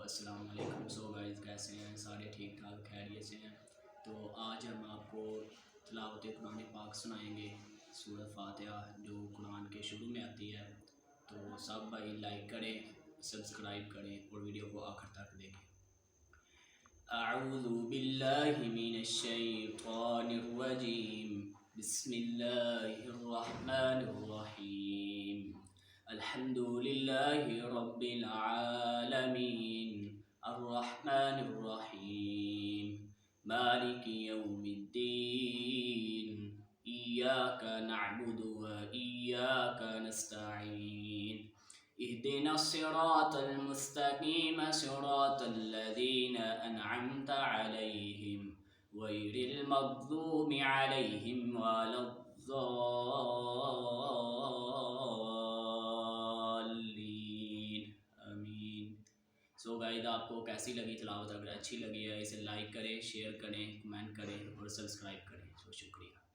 अस्सलाम वालेकुम। So guys, कैसे हैं? सारे ठीक ठाक खैरियत से हैं। तो आज हम आपको तिलावत कुरान पाक सुनाएंगे, सूरह फातिहा जो कुरान के शुरू में आती है। तो सब भाई लाइक करें, सब्सक्राइब करें और वीडियो को आखिर तक देखें। अऊज़ु बिल्लाहि मिनश शैतानिर रजीम, बिस्मिल्लाहिर रहमानिर रहीम। अल्हम्दुलिल्लाहि रब्बिल आलमीन, अर्रहमानिर रहीम, मालिकि यौमिद्दीन, इय्याका नअबुदु व इय्याका नस्तईन, इहदिनस सिरातल मुस्तकीम सिरातल लज़ीना अनअमत अलैहिम गैरिल मग़ज़ूबि अलैहिम वलद्दॉल्लीन, आमीन। सो गाइस, आपको कैसी लगी तिलावत? अगर अच्छी लगी है इसे लाइक करें, शेयर करें, कमेंट करें और सब्सक्राइब करें। सो शुक्रिया।